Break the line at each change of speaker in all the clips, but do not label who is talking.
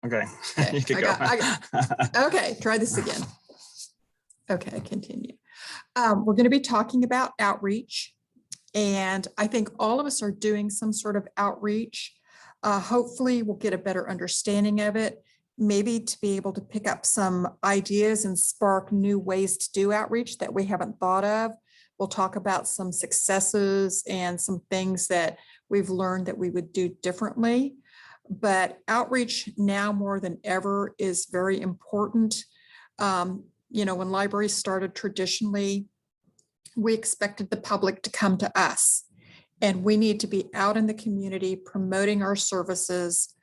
Okay.
Okay,
You can go.
Okay, try this again. Okay, continue. We're going to be talking about outreach, and I think all of us are doing some sort of outreach. Hopefully we'll get a better understanding of it, maybe to be able to pick up some ideas and spark new ways to do outreach that we haven't thought of. We'll talk about some successes and some things that we've learned that we would do differently. But outreach now more than ever is very important. When libraries started traditionally, we expected the public to come to us, and we need to be out in the community promoting our services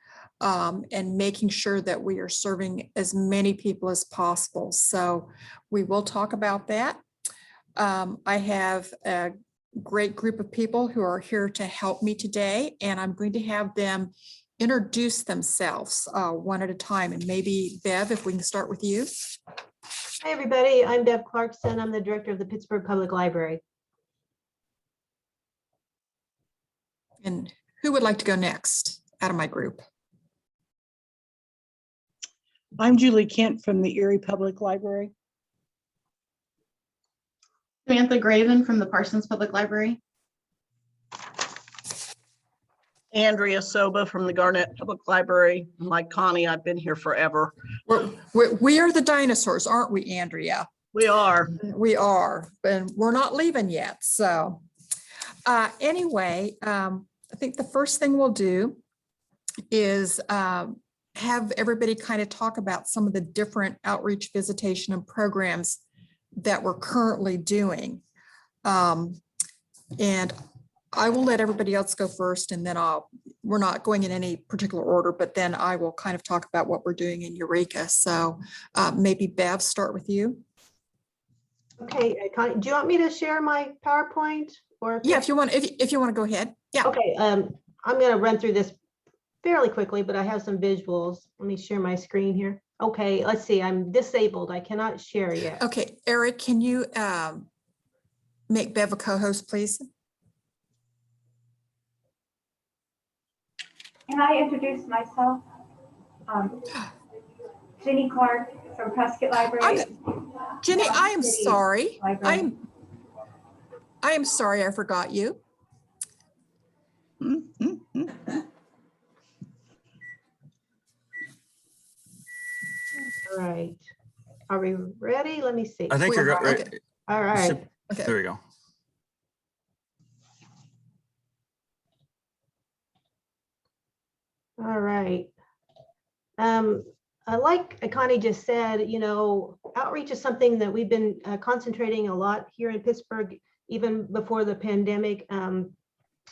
and making sure that we are serving as many people as possible. So we will talk about that. I have a great group of people who are here to help me today, and I'm going to have them introduce themselves one at a time. And maybe Bev, if we can start with you.
Hi, everybody. I'm Bev Clarkson. I'm the director of the Pittsburgh Public Library.
And who would like to go next out of my group?
I'm Julie Kent from the Erie Public Library.
Samantha Graven from the Parsons Public Library.
Andrea Soba from the Garnett Public Library. Like Connie, I've been here forever.
We are the dinosaurs, aren't we, Andrea?
We are.
We are, and we're not leaving yet. So anyway, I think the first thing we'll do is have everybody kind of talk about some of the different outreach, visitation, and programs that we're currently doing. And I will let everybody else go first, and then we're not going in any particular order, but then I will kind of talk about what we're doing in Eureka. So maybe Bev, start with you.
Okay, Connie, do you want me to share my PowerPoint? Or
Yeah, if you want to go ahead. Yeah.
Okay, I'm going to run through this fairly quickly, but I have some visuals. Let me share my screen here. Okay, let's see. I'm disabled. I cannot share yet.
Okay, Eric, can you make Bev a co-host, please?
Can I introduce myself? Jenny Clark from Prescott Library.
Jenny, I am sorry.
Library.
I am sorry I forgot you.
All right. Are we ready? Let me see.
I think you're right.
Okay.
All right.
Okay.
There we go.
All right. Like Connie just said, outreach is something that we've been concentrating a lot here in Pittsburgh, even before the pandemic. And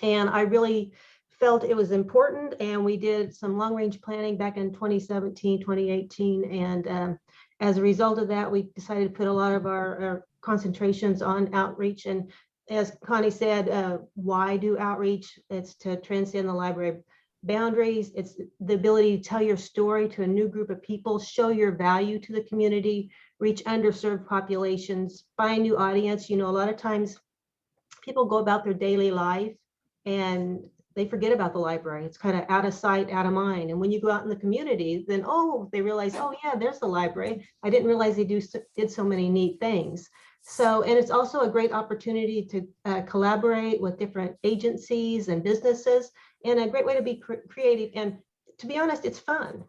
I really felt it was important. And we did some long range planning back in 2017, 2018. And as a result of that, we decided to put a lot of our concentrations on outreach. And as Connie said, why do outreach? It's to transcend the library boundaries. It's the ability to tell your story to a new group of people, show your value to the community, reach underserved populations, find new audience. A lot of times people go about their daily life and they forget about the library. It's kind of out of sight, out of mind. And when you go out in the community, then, they realize, oh yeah, there's the library. I didn't realize they did so many neat things. So, and it's also a great opportunity to collaborate with different agencies and businesses, and a great way to be creative. And to be honest, it's fun.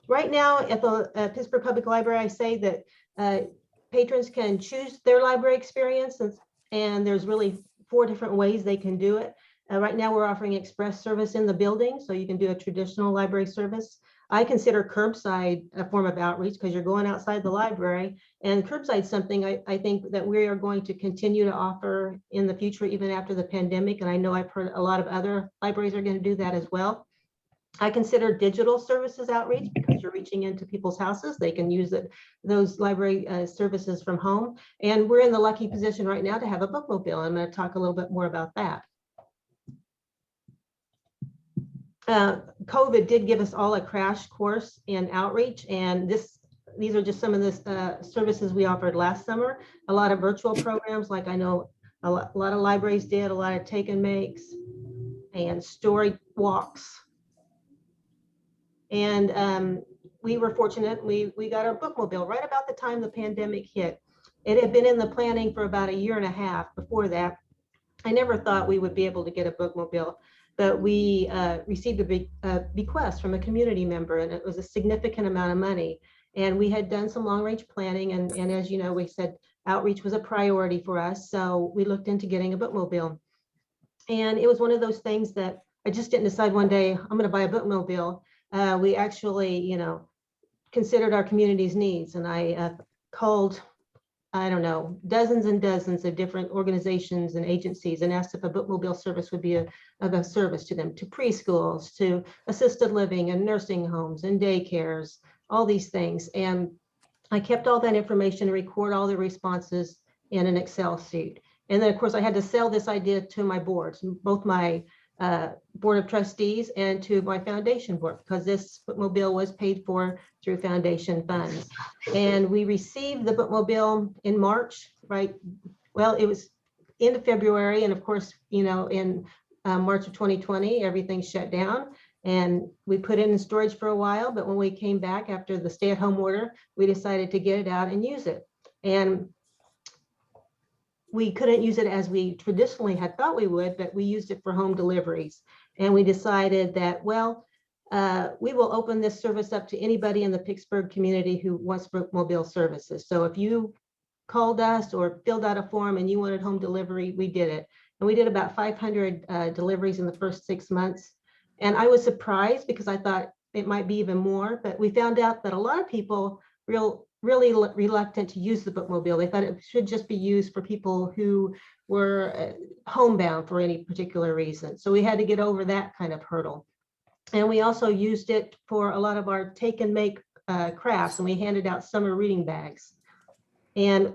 Right now at the Pittsburgh Public Library, I say that patrons can choose their library experience, and there's really 4 different ways they can do it. Right now we're offering express service in the building, so you can do a traditional library service. I consider curbside a form of outreach because you're going outside the library, and curbside is something I think that we are going to continue to offer in the future, even after the pandemic. And I know I've heard a lot of other libraries are going to do that as well. I consider digital services outreach because you're reaching into people's houses. They can use those library services from home. And we're in the lucky position right now to have a bookmobile. I'm going to talk a little bit more about that. COVID did give us all a crash course in outreach, and these are just some of the services we offered last summer. A lot of virtual programs, like I know a lot of libraries did, a lot of take and makes and story walks. And we were fortunate. We got our bookmobile right about the time the pandemic hit. It had been in the planning for about a year and a half before that. I never thought we would be able to get a bookmobile, but we received a bequest from a community member, and it was a significant amount of money. And we had done some long-range planning, and as you know, we said outreach was a priority for us, so we looked into getting a bookmobile. And it was one of those things that I just didn't decide one day, I'm going to buy a bookmobile. We actually, considered our community's needs, and I called, I don't know, dozens and dozens of different organizations and agencies and asked if a bookmobile service would be of a service to them, to preschools, to assisted living and nursing homes and daycares, all these things. And I kept all that information, record all the responses in an Excel sheet. And then, of course, I had to sell this idea to my boards, both my board of trustees and to my foundation board, because this bookmobile was paid for through foundation funds. And we received the bookmobile in March, right? Well, it was end of February. And of course, in March of 2020, everything shut down. And we put it in storage for a while. But when we came back after the stay-at-home order, we decided to get it out and use it. And we couldn't use it as we traditionally had thought we would, but we used it for home deliveries. And we decided that, well, we will open this service up to anybody in the Pittsburgh community who wants bookmobile services. So if you called us or filled out a form and you wanted home delivery, we did it. And we did about 500 deliveries in the first 6 months. And I was surprised because I thought it might be even more, but we found out that a lot of people really reluctant to use the bookmobile. They thought it should just be used for people who were homebound for any particular reason. So we had to get over that kind of hurdle. And we also used it for a lot of our take and make crafts, and we handed out summer reading bags. And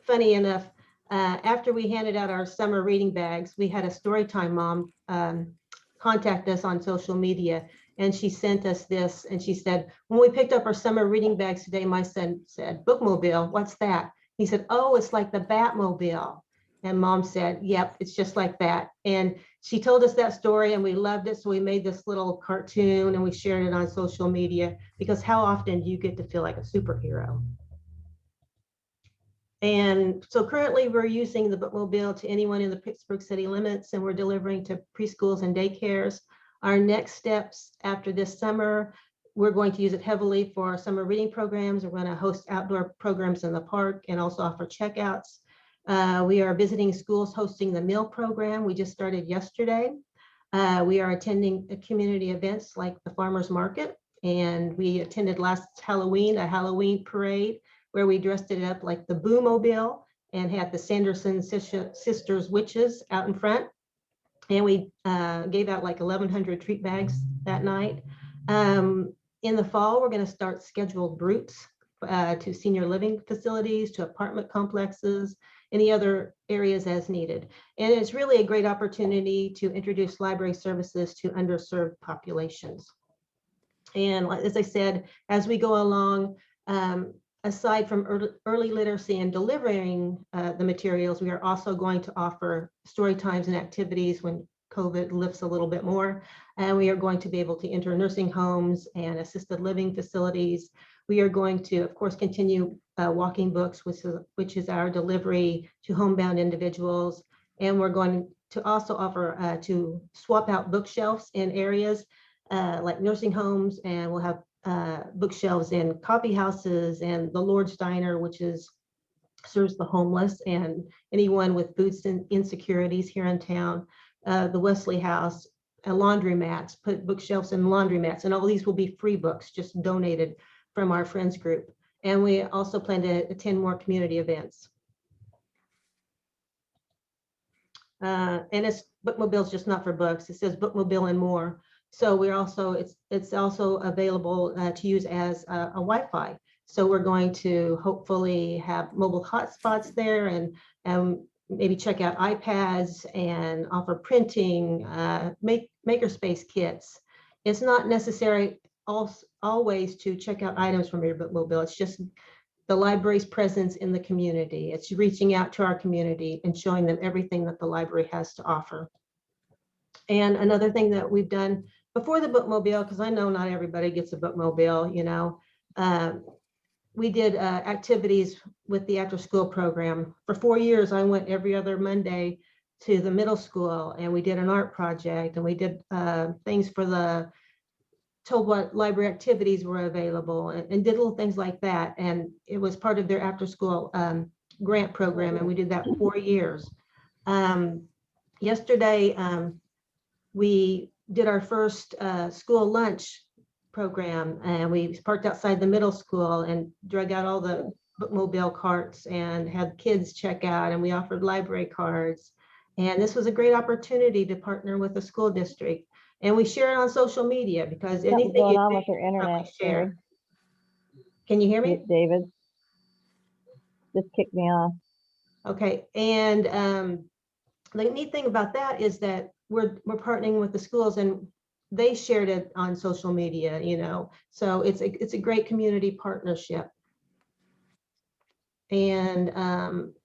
funny enough, after we handed out our summer reading bags, we had a Storytime mom contact us on social media. And she sent us this, and she said, when we picked up our summer reading bags today, my son said, bookmobile, what's that? He said, oh, it's like the Batmobile. And mom said, yep, it's just like that. And she told us that story and we loved it. So we made this little cartoon and we shared it on social media, because how often do you get to feel like a superhero? And so currently we're using the bookmobile to anyone in the Pittsburgh city limits, and we're delivering to preschools and daycares. Our next steps after this summer, we're going to use it heavily for our summer reading programs. We're going to host outdoor programs in the park and also offer checkouts. We are visiting schools, hosting the meal program. We just started yesterday. We are attending community events like the farmers market, and we attended last Halloween, a Halloween parade where we dressed it up like the Boo-mobile and had the Sanderson sisters witches out in front. And we gave out like 1,100 treat bags that night. In the fall, we're going to start scheduled routes to senior living facilities, to apartment complexes, any other areas as needed. And it's really a great opportunity to introduce library services to underserved populations. And as I said, as we go along, aside from early literacy and delivering the materials, we are also going to offer story times and activities when COVID lifts a little bit more. And we are going to be able to enter nursing homes and assisted living facilities. We are going to, of course, continue walking books, which is our delivery to homebound individuals. And we're going to also offer to swap out bookshelves in areas like nursing homes, and we'll have bookshelves in coffee houses and the Lord's Diner, which serves the homeless and anyone with food insecurities here in town. The Wesley House, laundromats, put bookshelves in laundromats, and all these will be free books just donated from our friends group. And we also plan to attend more community events. And it's bookmobile's just not for books. It says bookmobile and more. So we're also, it's also available to use as a Wi-Fi. So we're going to hopefully have mobile hotspots there, and maybe check out iPads and offer printing, makerspace kits. It's not necessary always to check out items from your bookmobile. It's just the library's presence in the community. It's reaching out to our community and showing them everything that the library has to offer. And another thing that we've done before the bookmobile, because I know not everybody gets a bookmobile, you know, we did activities with the after school program. For 4 years, I went every other Monday to the middle school, and we did an art project, and we did things for the, told what library activities were available, and did little things like that. And it was part of their after school grant program, and we did that 4 years. Yesterday, we did our first school lunch program, and we parked outside the middle school and drug out all the bookmobile carts and had kids check out, and we offered library cards. And this was a great opportunity to partner with the school district. And we share it on social media, because
Something's
anything
going
you
on
do,
with your
you probably
internet,
share.
Sherry.
Can you hear me?
David just kicked me off.
Okay, and the neat thing about that is that we're partnering with the schools, and they shared it on social media, you know, so it's a great community partnership. And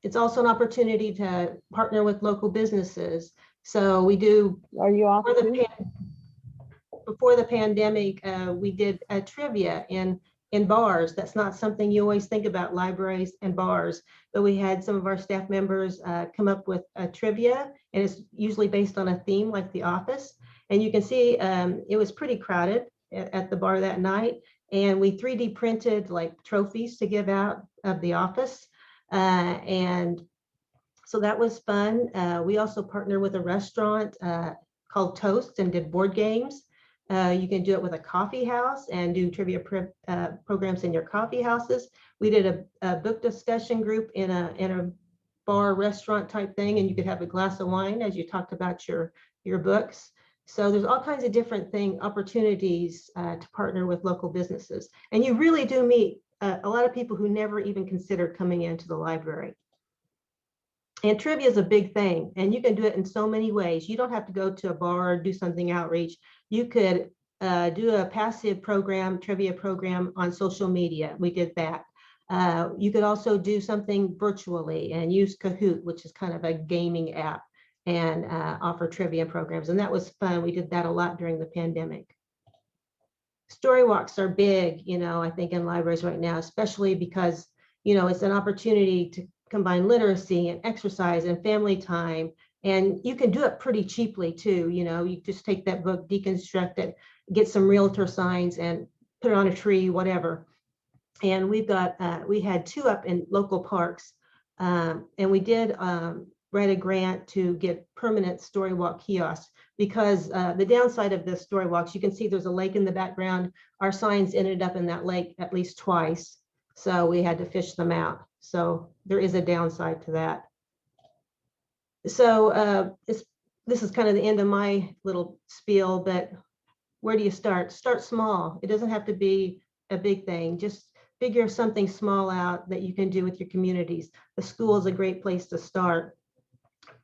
it's also an opportunity to partner with local businesses. So we do,
Are you off too?
before the pandemic, we did a trivia in bars. That's not something you always think about, libraries and bars, but we had some of our staff members come up with a trivia, and it's usually based on a theme like The Office. And you can see it was pretty crowded at the bar that night. And we 3D printed like trophies to give out of The Office. And so that was fun. We also partnered with a restaurant called Toast and did board games. You can do it with a coffee house and do trivia programs in your coffee houses. We did a book discussion group in a bar restaurant type thing, and you could have a glass of wine as you talked about your books. So there's all kinds of different opportunities to partner with local businesses. And you really do meet a lot of people who never even considered coming into the library. And trivia is a big thing, and you can do it in so many ways. You don't have to go to a bar or do something outreach. You could do a passive program, trivia program on social media. We did that. You could also do something virtually and use Kahoot, which is kind of a gaming app, and offer trivia programs. And that was fun. We did that a lot during the pandemic. Story walks are big, you know, I think in libraries right now, especially because, you know, it's an opportunity to combine literacy and exercise and family time. And you can do it pretty cheaply too. You know, you just take that book, deconstruct it, get some realtor signs and put it on a tree, whatever. And we've got, we had 2 up in local parks. And we did write a grant to get permanent story walk kiosks, because the downside of the story walks, you can see there's a lake in the background. Our signs ended up in that lake at least twice. So we had to fish them out. So there is a downside to that. So this is kind of the end of my little spiel, but where do you start? Start small. It doesn't have to be a big thing. Just figure something small out that you can do with your communities. The school is a great place to start.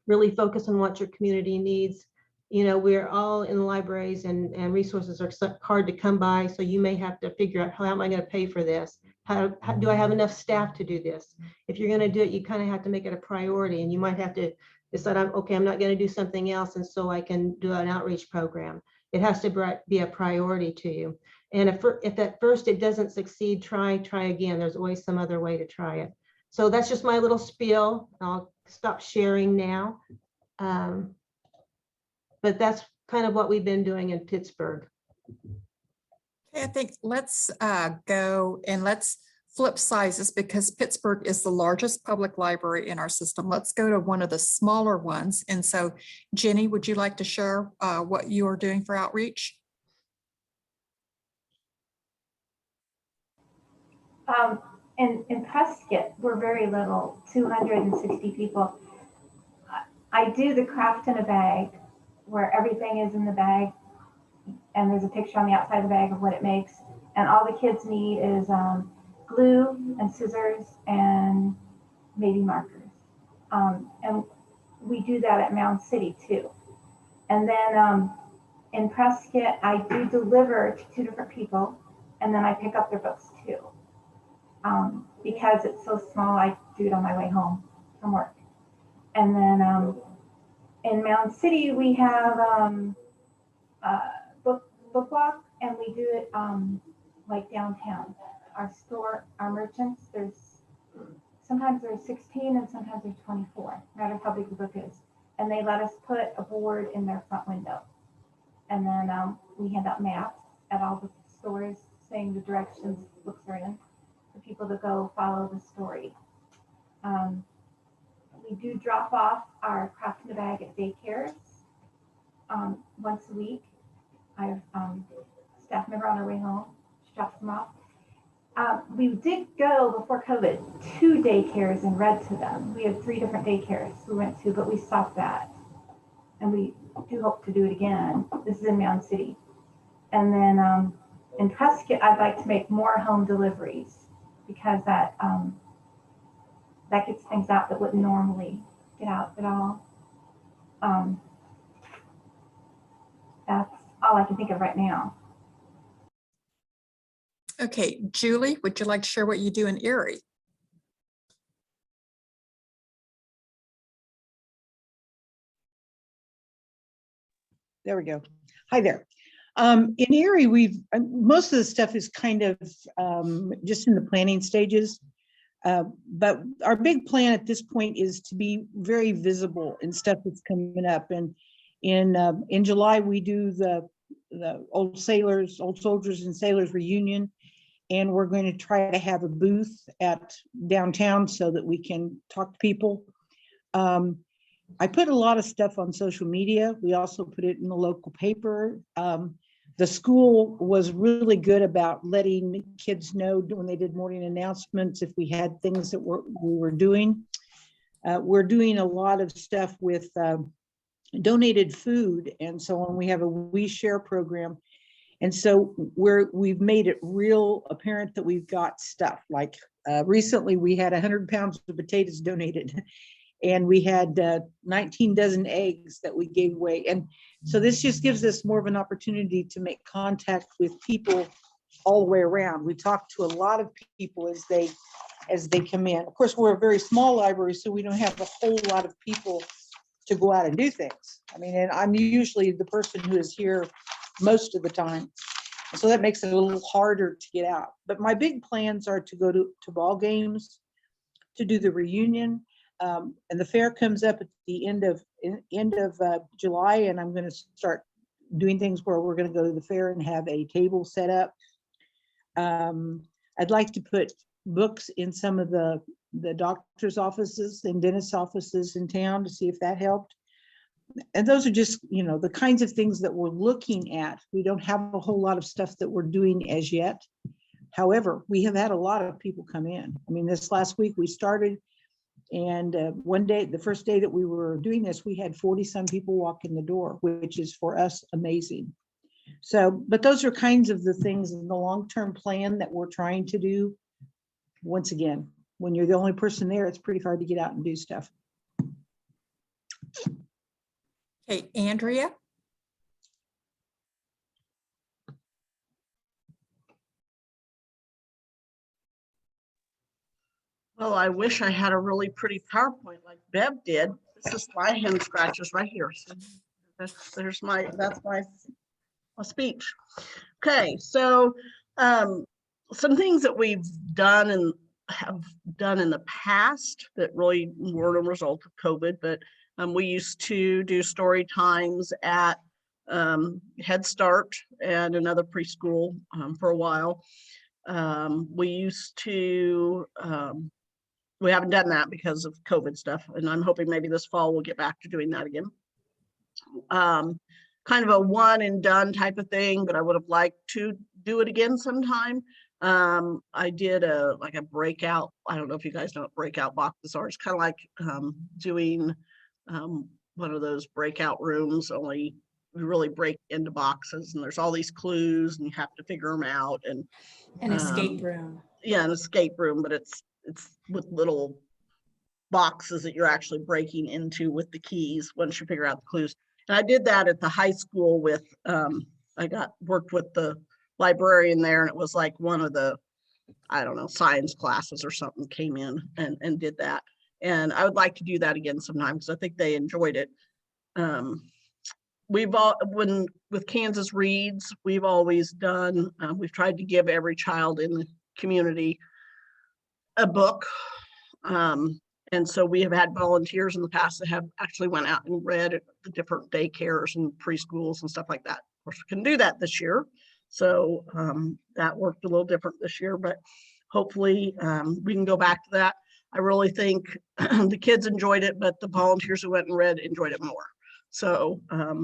Really focus on what your community needs. You know, we're all in libraries, and resources are hard to come by. So you may have to figure out, how am I going to pay for this? How do I have enough staff to do this? If you're going to do it, you kind of have to make it a priority, and you might have to decide, I'm not going to do something else, and so I can do an outreach program. It has to be a priority to you. And if at first it doesn't succeed, try again. There's always some other way to try it. So that's just my little spiel. I'll stop sharing now. But that's kind of what we've been doing in Pittsburgh.
Okay, I think let's go and let's flip sizes, because Pittsburgh is the largest public library in our system. Let's go to one of the smaller ones. And so, Jenny, would you like to share what you are doing for outreach?
In Prescott, we're very little, 260 people. I do the craft in a bag, where everything is in the bag, and there's a picture on the outside of the bag of what it makes. And all the kids need is glue and scissors and maybe markers. And we do that at Mound City too. And then in Prescott, I do deliver to 2 different people, and then I pick up their books too. Because it's so small, I do it on my way home from work. And then in Mound City, we have book walk, and we do it like downtown. Our merchants, sometimes there's 16 and sometimes there's 24, no matter how big the book is. And they let us put a board in their front window. And then we hand out maps at all the stores saying the directions books are in for people to go follow the story. We do drop off our craft in a bag at daycares once a week. I have a staff member on her way home. She drops them off. We did go before COVID 2 daycares and read to them. We had 3 different daycares we went to, but we stopped that. And we do hope to do it again. This is in Mound City. And then in Prescott, I'd like to make more home deliveries because that gets things out that wouldn't normally get out at all. That's all I can think of right now.
Okay, Julie, would you like to share what you do in Erie?
There we go. Hi there. In Erie, most of the stuff is kind of just in the planning stages. But our big plan at this point is to be very visible in stuff that's coming up. And in July, we do the old soldiers and sailors reunion. And we're going to try to have a booth at downtown so that we can talk to people. I put a lot of stuff on social media. We also put it in the local paper. The school was really good about letting kids know when they did morning announcements if we had things that we were doing. We're doing a lot of stuff with donated food and so on. We have a We Share program. And so we've made it real apparent that we've got stuff. Like recently we had 100 pounds of potatoes donated. And we had 19 dozen eggs that we gave away. And so this just gives us more of an opportunity to make contact with people all the way around. We talk to a lot of people as they come in. Of course, we're a very small library, so we don't have a whole lot of people to go out and do things. I mean, and I'm usually the person who is here most of the time. So that makes it a little harder to get out. But my big plans are to go to ball games, to do the reunion. And the fair comes up at the end of July, and I'm going to start doing things where we're going to go to the fair and have a table set up. I'd like to put books in some of the doctor's offices and dentist offices in town to see if that helped. And those are just, the kinds of things that we're looking at. We don't have a whole lot of stuff that we're doing as yet. However, we have had a lot of people come in. I mean, this last week we started, and one day, the first day that we were doing this, we had 40 some people walk in the door, which is for us amazing. So, but those are kinds of the things in the long-term plan that we're trying to do. Once again, when you're the only person there, it's pretty hard to get out and do stuff.
Okay, Andrea.
Well, I wish I had a really pretty PowerPoint like Bev did. This is my hand scratches right here. So that's my speech. Okay, so some things that we've done and have done in the past that really weren't a result of COVID, but we used to do story times at Head Start and another preschool for a while. We used to, we haven't done that because of COVID stuff, and I'm hoping maybe this fall we'll get back to doing that again. Kind of a one and done type of thing, but I would have liked to do it again sometime. I did a breakout. I don't know if you guys know what breakout boxes are. It's kind of like doing one of those breakout rooms, only we really break into boxes, and there's all these clues and you have to figure them out. And
An escape room.
Yeah, an escape room, but it's with little boxes that you're actually breaking into with the keys once you figure out the clues. And I did that at the high school with worked with the librarian there, and it was like one of the, I don't know, science classes or something came in and did that. And I would like to do that again sometime because I think they enjoyed it. we've all, when with Kansas Reads, we've always done, we've tried to give every child in the community a book. And so we have had volunteers in the past that have actually went out and read at the different daycares and preschools and stuff like that. Of course, we couldn't do that this year. So that worked a little different this year, but hopefully we can go back to that. I really think the kids enjoyed it, but the volunteers who went and read enjoyed it more. So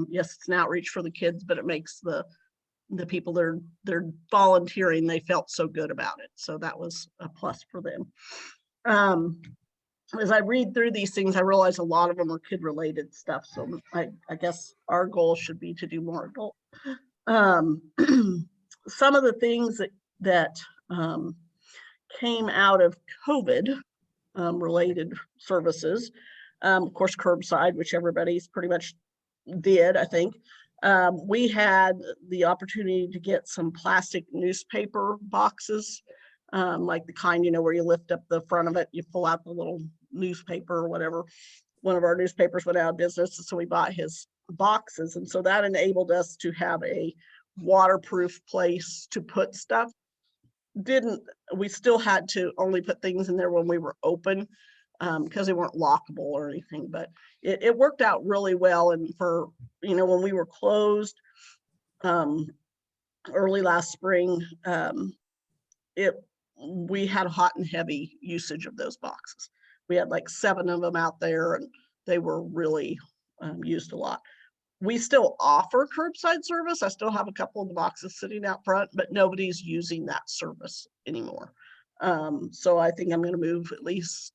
yes, it's an outreach for the kids, but it makes the people they're volunteering, they felt so good about it. So that was a plus for them. As I read through these things, I realize a lot of them are kid related stuff. So I guess our goal should be to do more adult. Some of the things that came out of COVID related services, of course, curbside, which everybody's pretty much did, I think. We had the opportunity to get some plastic newspaper boxes, like the kind, you know, where you lift up the front of it, you pull out the little newspaper or whatever. One of our newspapers went out of business, so we bought his boxes. And so that enabled us to have a waterproof place to put stuff. We still had to only put things in there when we were open, because they weren't lockable or anything, but it worked out really well. And for, you know, when we were closed early last spring, we had hot and heavy usage of those boxes. We had like 7 of them out there, and they were really used a lot. We still offer curbside service. I still have a couple of the boxes sitting out front, but nobody's using that service anymore. So I think I'm going to move, at least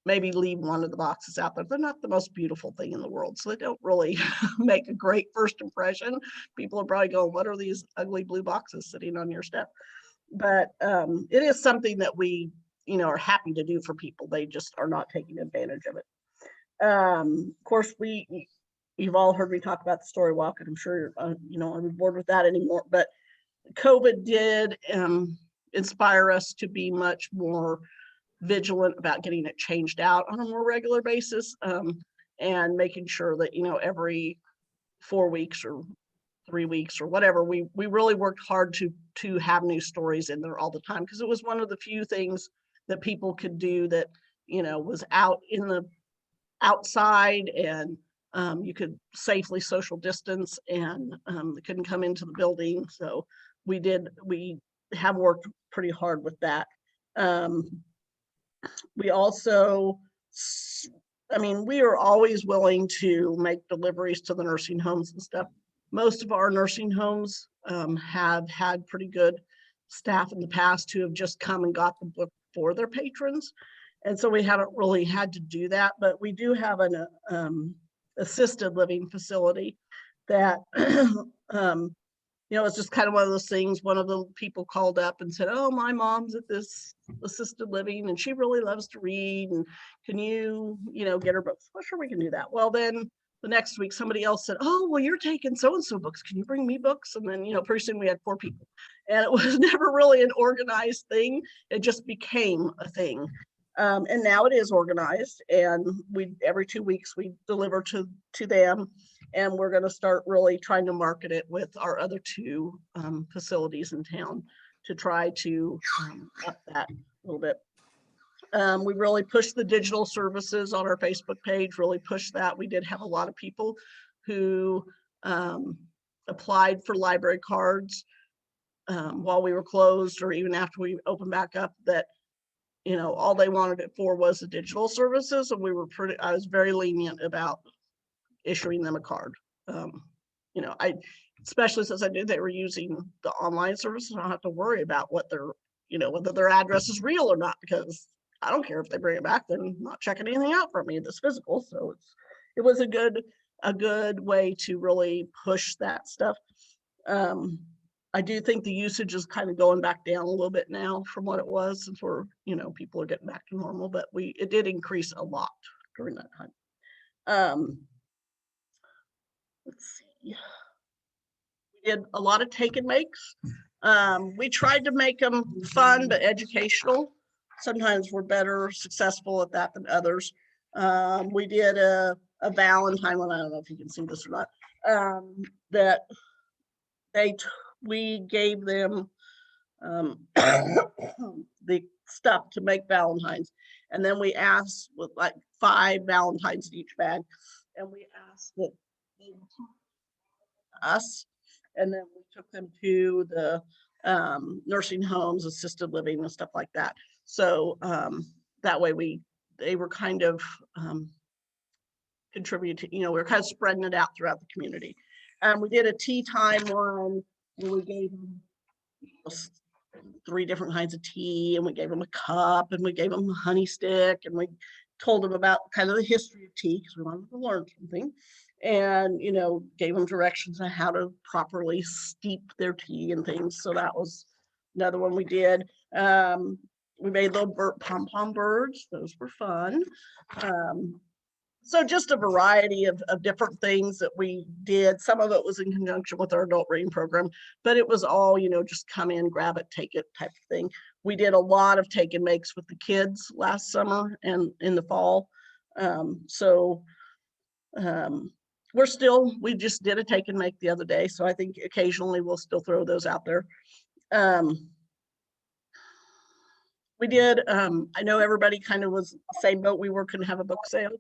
maybe leave one of the boxes out there. They're not the most beautiful thing in the world, so they don't really make a great first impression. People are probably going, what are these ugly blue boxes sitting on your step? But it is something that we, you know, are happy to do for people. They just are not taking advantage of it. Of course, you've all heard me talk about the story walk, and I'm sure you know, I'm bored with that anymore. But COVID did inspire us to be much more vigilant about getting it changed out on a more regular basis, and making sure that, you know, every 4 weeks or 3 weeks or whatever, we really worked hard to have new stories in there all the time, because it was one of the few things that people could do that, you know, was out in the outside, and you could safely social distance, and they couldn't come into the building. So we have worked pretty hard with that. We also, I mean, we are always willing to make deliveries to the nursing homes and stuff. Most of our nursing homes have had pretty good staff in the past who have just come and got the book for their patrons. And so we haven't really had to do that, but we do have an assisted living facility that, you know, it's just kind of one of those things. One of the people called up and said, oh, my mom's at this assisted living and she really loves to read, and can you, you know, get her books? Well, sure, we can do that. Well, then the next week somebody else said, oh, well, you're taking so-and-so books, can you bring me books? And then, you know, pretty soon we had 4 people, and it was never really an organized thing. It just became a thing. And now it is organized, and every 2 weeks we deliver to them, and we're going to start really trying to market it with our other 2 facilities in town to try to up that a little bit. We really pushed the digital services on our Facebook page, really pushed that. We did have a lot of people who applied for library cards while we were closed, or even after we opened back up, that, you know, all they wanted it for was the digital services. And I was very lenient about issuing them a card. You know, especially since I knew they were using the online services, I don't have to worry about what you know, whether their address is real or not, because I don't care if they bring it back, they're not checking anything out from me that's physical. So it was a good way to really push that stuff. I do think the usage is kind of going back down a little bit now from what it was, since you know, people are getting back to normal, but it did increase a lot during that time. Let's see. We did a lot of take and makes. We tried to make them fun but educational. Sometimes we're better successful at that than others. We did a Valentine one. I don't know if you can see this or not. that we gave them the stuff to make Valentines. And then we asked with like 5 Valentines in each bag. And we asked that they would take us, and then we took them to the nursing homes, assisted living and stuff like that. So that way they were kind of contributing, we were kind of spreading it out throughout the community. We did a tea time one where we gave them 3 different kinds of tea, and we gave them a cup, and we gave them a honey stick, and we told them about kind of the history of tea because we wanted to learn something, and gave them directions on how to properly steep their tea and things. So that was another one we did. We made little pom-pom birds. Those were fun. So just a variety of different things that we did. Some of it was in conjunction with our adult reading program, but it was all, just come in, grab it, take it type of thing. We did a lot of take and makes with the kids last summer and in the fall. We just did a take and make the other day. So I think occasionally we'll still throw those out there. We did, I know everybody kind of was the same boat. We were going to have a book sale,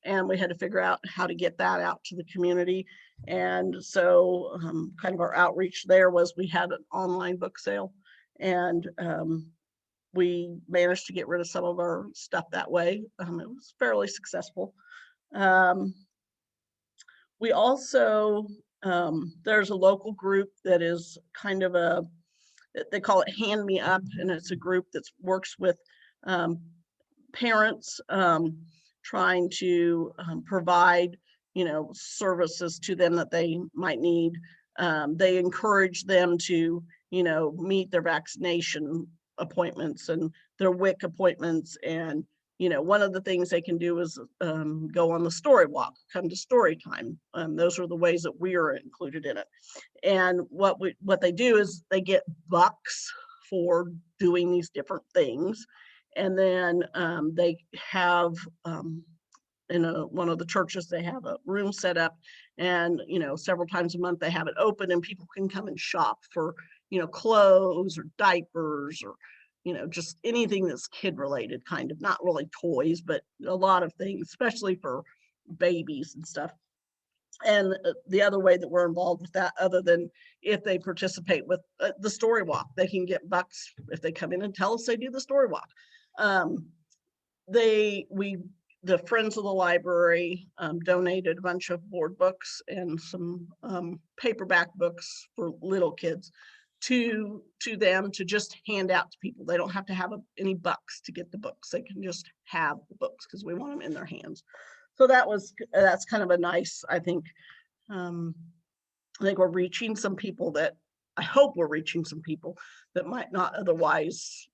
and we had to figure out how to get that out to the community. And so kind of our outreach there was we had an online book sale, and we managed to get rid of some of our stuff that way. It was fairly successful. We also, there's a local group that is kind of they call it Hand Me Up, and it's a group that works with parents trying to provide, services to them that they might need. They encourage them to, meet their vaccination appointments and their WIC appointments. And, one of the things they can do is go on the story walk, come to story time. Those are the ways that we are included in it. And what they do is they get bucks for doing these different things. And then they have, in one of the churches, they have a room set up, and, several times a month they have it open, and people can come and shop for, clothes or diapers or, just anything that's kid related, kind of, not really toys, but a lot of things, especially for babies and stuff. And the other way that we're involved with that, other than if they participate with the story walk, they can get bucks if they come in and tell us they do the story walk. The Friends of the Library donated a bunch of board books and some paperback books for little kids to them to just hand out to people. They don't have to have any bucks to get the books. They can just have the books because we want them in their hands. So that's kind of a nice, I think we're reaching some people that, I hope we're reaching some people that might not otherwise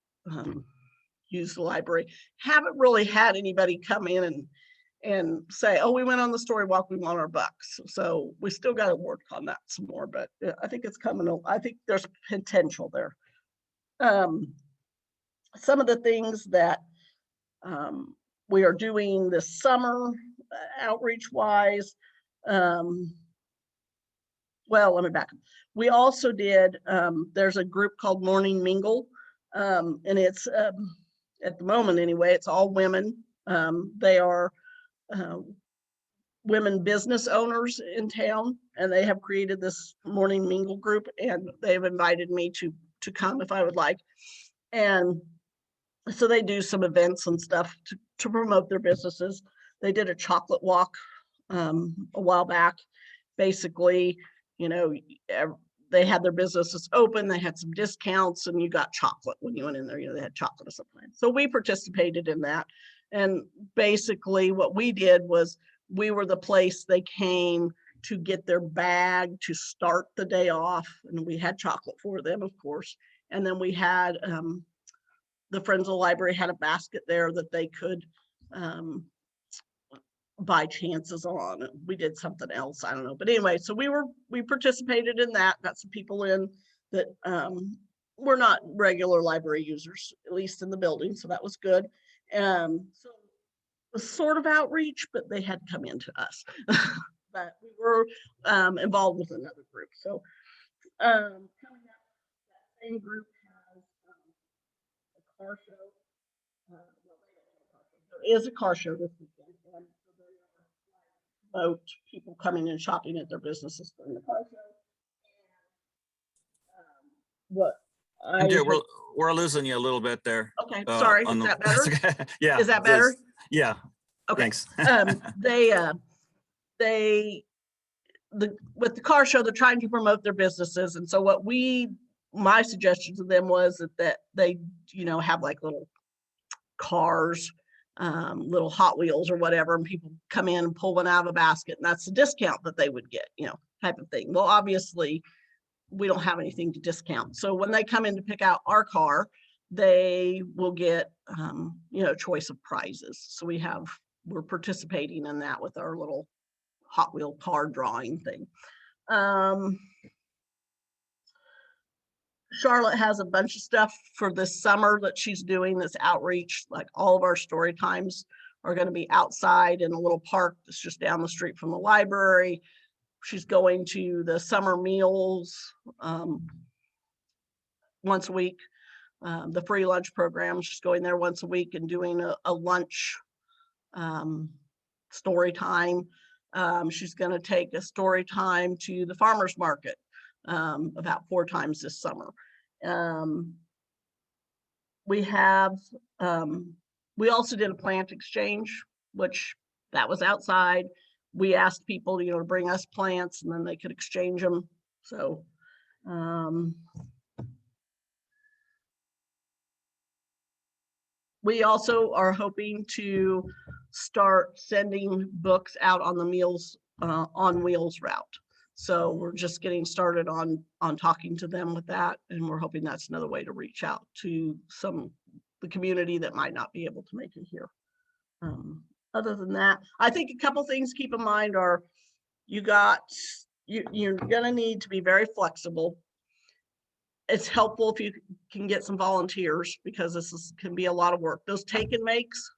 use the library. Haven't really had anybody come in and say, oh, we went on the story walk, we want our bucks. So we still got to work on that some more, but I think it's coming. I think there's potential there. Some of the things that we are doing this summer outreach wise, well, let me back up. We also did, there's a group called Morning Mingle, and it's at the moment anyway, it's all women. They are women business owners in town, and they have created this Morning Mingle group, and they've invited me to come if I would like. And so they do some events and stuff to promote their businesses. They did a chocolate walk a while back. Basically, they had their businesses open, they had some discounts, and you got chocolate when you went in there. They had chocolate or something. So we participated in that. And basically what we did was we were the place they came to get their bag to start the day off. And we had chocolate for them, of course. And then we had the Friends of the Library had a basket there that they could buy chances on. We did something else, I don't know. But anyway, so we participated in that, got some people in that were not regular library users, at least in the building. So that was good. So it was sort of outreach, but they had to come into us. but we were involved with another group. So coming up, that same group has a car show. Well, they don't have a car show. There is a car show this weekend, and so they promote people coming and shopping at their businesses during the car show. What
Andrea, we're losing you a little bit there.
Okay, sorry. Is that better?
Yeah.
Is that better?
Yeah.
Okay.
Thanks.
With the car show, they're trying to promote their businesses, and so my suggestion to them was that they, have like little cars, little Hot Wheels or whatever, and people come in and pull one out of a basket, and that's the discount that they would get, type of thing. Well, obviously, we don't have anything to discount. So when they come in to pick out our car, they will get, choice of prizes. So we're participating in that with our little Hot Wheel car drawing thing. Charlotte has a bunch of stuff for this summer that she's doing, this outreach. Like all of our story times are going to be outside in a little park that's just down the street from the library. She's going to the summer meals once a week, the free lunch program. She's going there once a week and doing a lunch story time. She's going to take a story time to the farmer's market about 4 times this summer. We also did a plant exchange, which that was outside. We asked people, to bring us plants and then they could exchange them. So, we also are hoping to start sending books out on the Meals on Wheels route. So we're just getting started on talking to them with that. And we're hoping that's another way to reach out to the community that might not be able to make it here. Other than that, I think a couple things to keep in mind are you're gonna need to be very flexible. It's helpful if you can get some volunteers because this can be a lot of work. Those take and makes,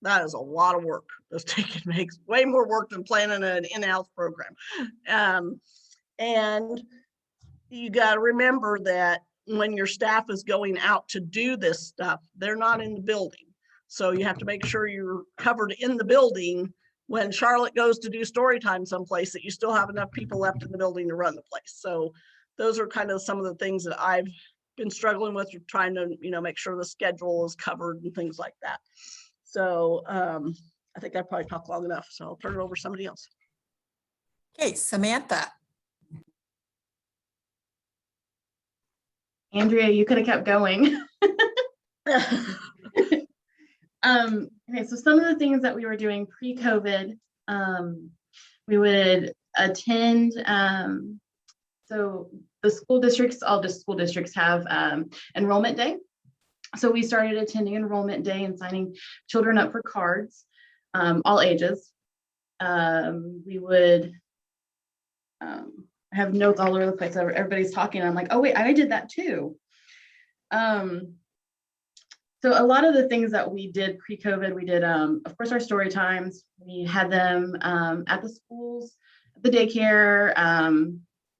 that is a lot of work. Those take and makes way more work than planning an in-house program. And you got to remember that when your staff is going out to do this stuff, they're not in the building. So you have to make sure you're covered in the building when Charlotte goes to do story time someplace, that you still have enough people left in the building to run the place. So those are kind of some of the things that I've been struggling with, trying to, make sure the schedule is covered and things like that. So I think I probably talked long enough, so I'll turn it over to somebody else.
Okay, Samantha.
Andrea, you could have kept going. Okay, so some of the things that we were doing pre-COVID, we would attend, so the school districts, all the school districts have enrollment day. So we started attending enrollment day and signing children up for cards, all ages. We would have notes all over the place. Everybody's talking. I'm like, oh wait, I did that too. So a lot of the things that we did pre-COVID, we did, of course, our story times. We had them at the schools, the daycare.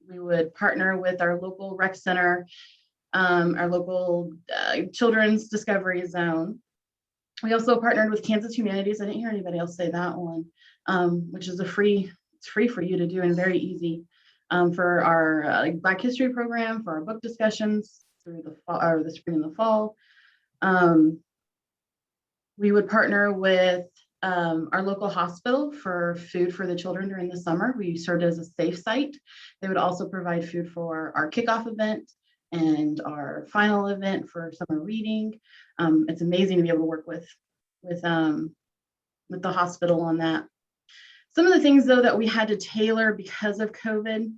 We would partner with our local rec center, our local children's discovery zone. We also partnered with Kansas Humanities. I didn't hear anybody else say that one, which is it's free for you to do and very easy for our Black History program, for our book discussions through the fall, or the spring and the fall. We would partner with our local hospital for food for the children during the summer. We served as a safe site. They would also provide food for our kickoff event and our final event for summer reading. It's amazing to be able to work with the hospital on that. Some of the things though that we had to tailor because of COVID,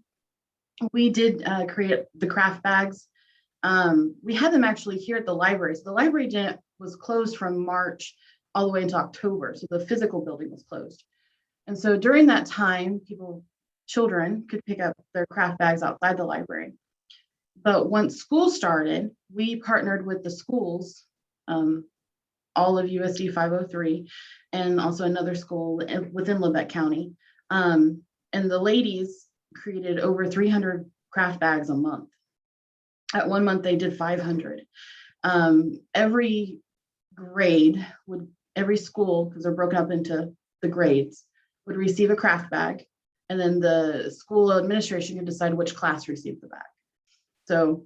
we did create the craft bags. We had them actually here at the library. So the library was closed from March all the way into October. So the physical building was closed. And so during that time, children could pick up their craft bags outside the library. But once school started, we partnered with the schools, all of USD 503, and also another school within Lebec County. And the ladies created over 300 craft bags a month. At one month, they did 500. Every grade would, every school, because they're broken up into the grades, would receive a craft bag. And then the school administration could decide which class received the bag. So,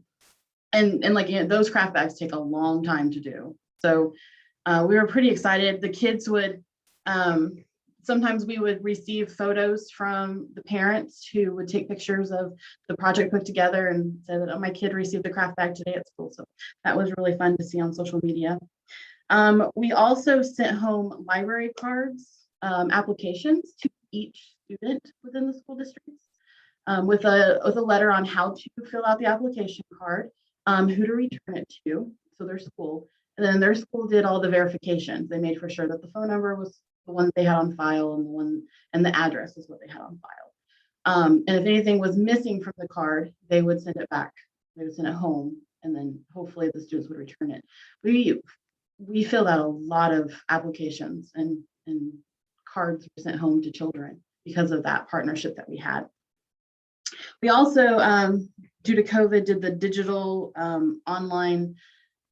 and like, you know, those craft bags take a long time to do. So we were pretty excited. The kids would, sometimes we would receive photos from the parents who would take pictures of the project put together and say that, oh, my kid received a craft bag today at school. So that was really fun to see on social media. We also sent home library cards, applications to each student within the school districts, with a letter on how to fill out the application card, who to return it to, so their school. And then their school did all the verifications. They made for sure that the phone number was the one that they had on file, and the one and the address is what they had on file. And if anything was missing from the card, they would send it back. They would send it home, and then hopefully the students would return it. We filled out a lot of applications, and cards were sent home to children because of that partnership that we had. We also, due to COVID, did the digital online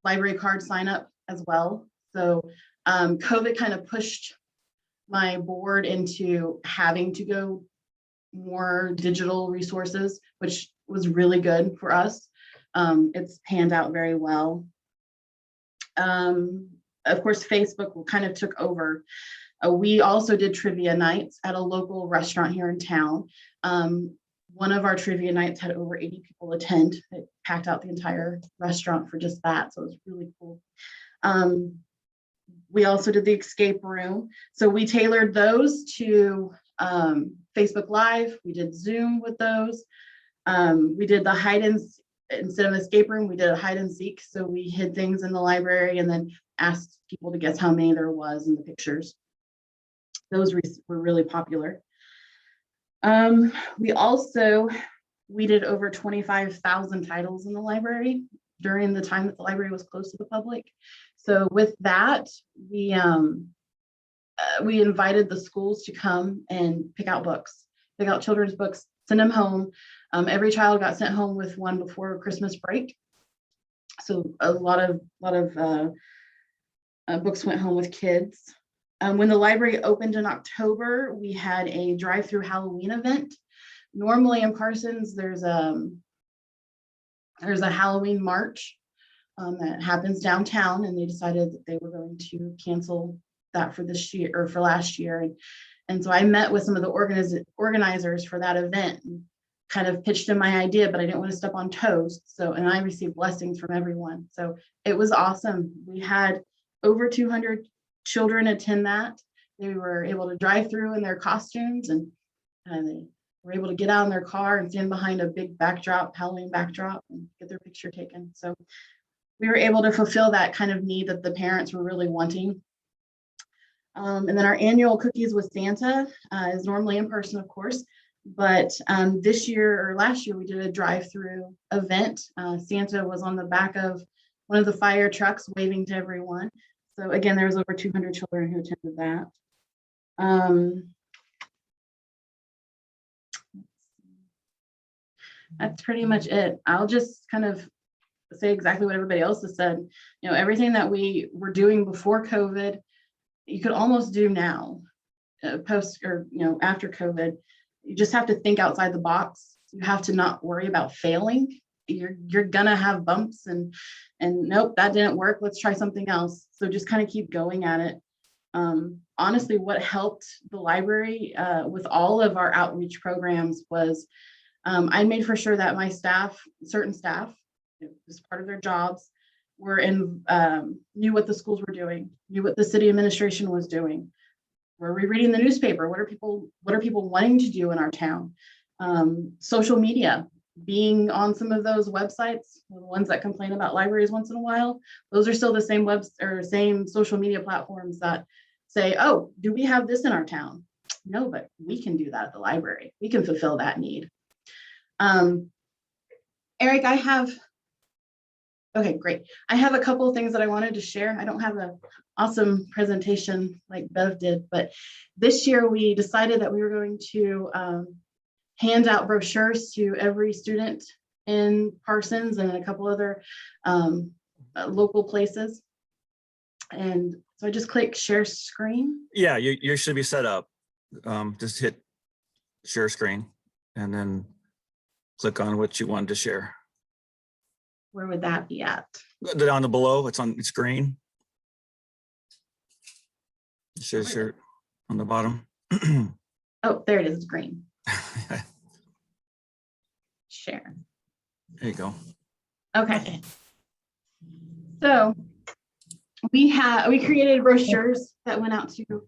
library card sign up as well. So COVID kind of pushed my board into having to go more digital resources, which was really good for us. It's panned out very well. Of course, Facebook kind of took over. We also did trivia nights at a local restaurant here in town. One of our trivia nights had over 80 people attend. It packed out the entire restaurant for just that, so it was really cool. We also did the escape room. So we tailored those to Facebook Live. We did Zoom with those. We did the hide and, instead of escape room, we did a hide and seek. So we hid things in the library and then asked people to guess how many there was in the pictures. Those were really popular. We did over 25,000 titles in the library during the time that the library was closed to the public. So with that, we invited the schools to come and pick out books, pick out children's books, send them home. Every child got sent home with one before Christmas break. So a lot of books went home with kids. When the library opened in October, we had a drive-through Halloween event. Normally in Parsons, there's a Halloween march that happens downtown, and they decided that they were going to cancel that for this year or for last year. And so I met with some of the organizers for that event and kind of pitched in my idea, but I didn't want to step on toes. So, and I received blessings from everyone. So it was awesome. We had over 200 children attend that. They were able to drive through in their costumes, and they were able to get out in their car and stand behind a big backdrop, Halloween backdrop, and get their picture taken. So we were able to fulfill that kind of need that the parents were really wanting. And then our annual Cookies with Santa is normally in person, of course, but this year or last year we did a drive-through event. Santa was on the back of one of the fire trucks waving to everyone. So again, there was over 200 children who attended that. That's pretty much it. I'll just kind of say exactly what everybody else has said. You know, everything that we were doing before COVID, you could almost do now, post or, you know, after COVID. You just have to think outside the box. You have to not worry about failing. You're gonna have bumps and nope, that didn't work. Let's try something else. So just kind of keep going at it. Honestly, what helped the library with all of our outreach programs was I made for sure that my staff, certain staff, as part of their jobs, were knew what the schools were doing, knew what the city administration was doing. Were we reading the newspaper? What are people wanting to do in our town? Social media, being on some of those websites, the ones that complain about libraries once in a while, those are still the same same social media platforms that say, oh, do we have this in our town? No, but we can do that at the library. We can fulfill that need. Eric, I have Okay, great. I have a couple of things that I wanted to share. I don't have an awesome presentation like Bev did, but this year we decided that we were going to hand out brochures to every student in Parsons and a couple other local places. And so I just click share screen.
Yeah, you should be set up. Just hit share screen and then click on what you wanted to share.
Where would that be at?
Down the below, it's green. It says share on the bottom.
Oh, there it is, it's green. Share.
There you go.
Okay. So we created brochures that went out to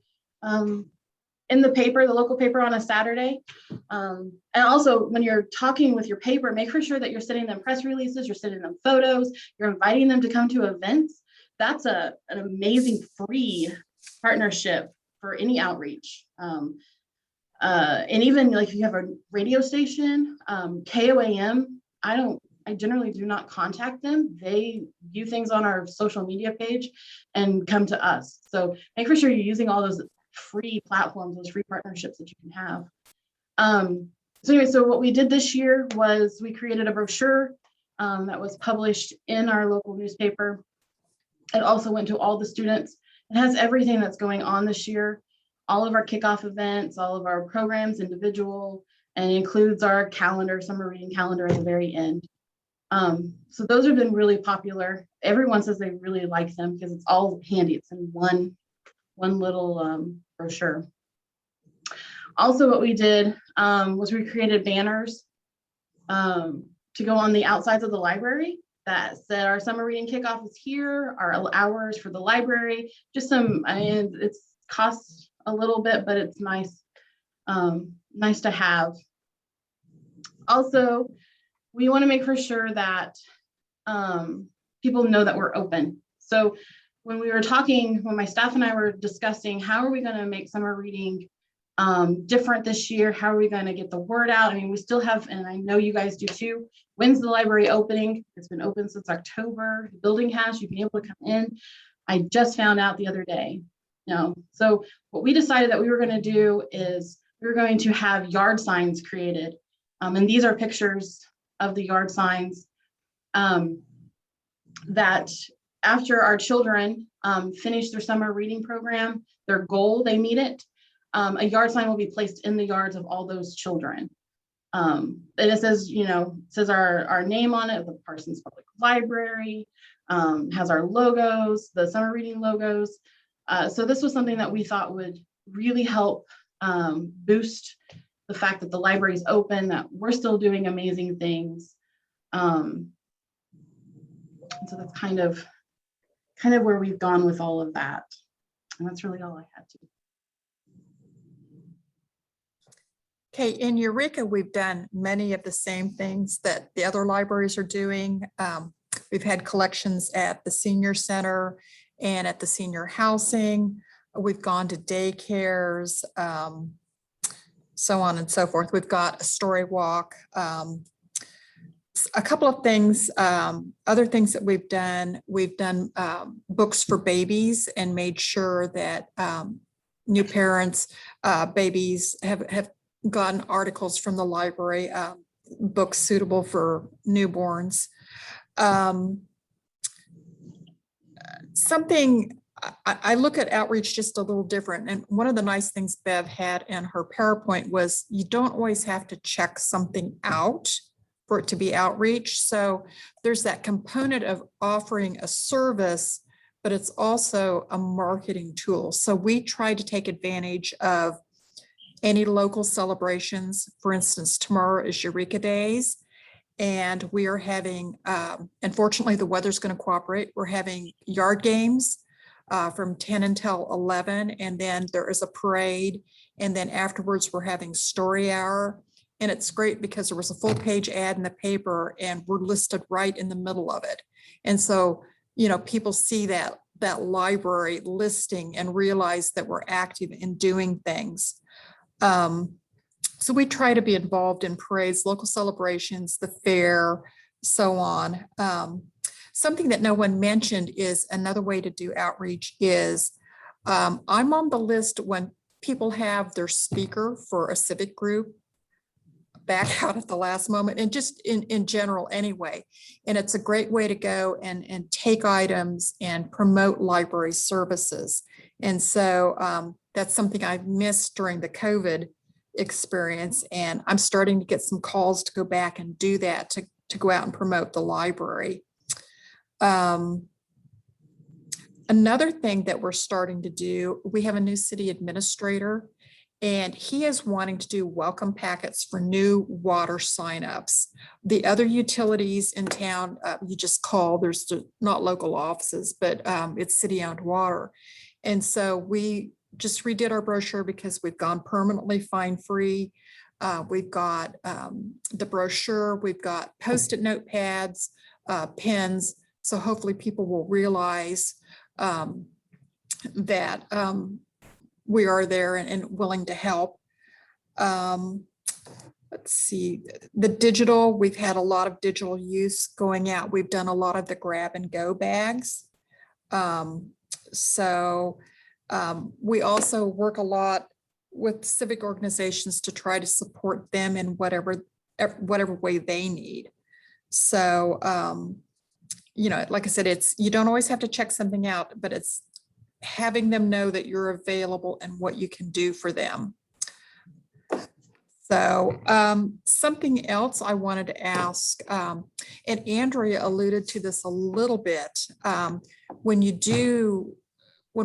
in the paper, the local paper on a Saturday. And also when you're talking with your paper, make sure that you're sending them press releases, you're sending them photos, you're inviting them to come to events. That's an amazing free partnership for any outreach. And even like if you have a radio station, KOAM, I generally do not contact them. They view things on our social media page and come to us. So make sure you're using all those free platforms, those free partnerships that you can have. So anyway, so what we did this year was we created a brochure that was published in our local newspaper. It also went to all the students. It has everything that's going on this year, all of our kickoff events, all of our programs, individual, and includes our calendar, summer reading calendar at the very end. So those have been really popular. Everyone says they really like them because it's all handy. It's in one little brochure. Also, what we did was we created banners to go on the outsides of the library that said our summer reading kickoff is here, our hours for the library, just some, I mean, it's costs a little bit, but it's nice, nice to have. Also, we want to make for sure that people know that we're open. So when we were talking, when my staff and I were discussing, how are we going to make summer reading different this year? How are we going to get the word out? I mean, we still have, and I know you guys do too, when's the library opening? It's been open since October. The building has, you've been able to come in. I just found out the other day. So what we decided that we were going to do is we were going to have yard signs created. And these are pictures of the yard signs that after our children finish their summer reading program, their goal, they meet it, a yard sign will be placed in the yards of all those children. And it says, says our name on it, the Parsons Public Library, has our logos, the summer reading logos. So this was something that we thought would really help boost the fact that the library is open, that we're still doing amazing things. So that's kind of where we've gone with all of that. And that's really all I had to.
Okay, in Eureka, we've done many of the same things that the other libraries are doing. We've had collections at the senior center and at the senior housing. We've gone to daycares, so on and so forth. We've got a story walk. A couple of things, other things that we've done books for babies and made sure that new parents, babies have gotten articles from the library, books suitable for newborns. Something I look at outreach just a little different. And one of the nice things Bev had in her PowerPoint was you don't always have to check something out for it to be outreach. So there's that component of offering a service, but it's also a marketing tool. So we try to take advantage of any local celebrations. For instance, tomorrow is Eureka Days, and we are having, unfortunately, the weather's going to cooperate. We're having yard games from 10 until 11, and then there is a parade, and then afterwards we're having story hour. And it's great because there was a full page ad in the paper and we're listed right in the middle of it. And so, people see that library listing and realize that we're active in doing things. So we try to be involved in parades, local celebrations, the fair, so on. something that no one mentioned is another way to do outreach is I'm on the list when people have their speaker for a civic group back out at the last moment, and just in general anyway. And it's a great way to go and take items and promote library services. And so that's something I missed during the COVID experience. And I'm starting to get some calls to go back and do that, to go out and promote the library. Another thing that we're starting to do, we have a new city administrator, and he is wanting to do welcome packets for new water signups. The other utilities in town, you just call, there's not local offices, but it's city-owned water. And so we just redid our brochure because we've gone permanently fine-free. We've got the brochure, we've got Post-it notepads, pens. So hopefully people will realize that we are there and willing to help. Let's see, the digital, we've had a lot of digital use going out. We've done a lot of the grab and go bags. We also work a lot with civic organizations to try to support them in whatever way they need. So, like I said, you don't always have to check something out, but it's having them know that you're available and what you can do for them. So something else I wanted to ask, and Andrea alluded to this a little bit, when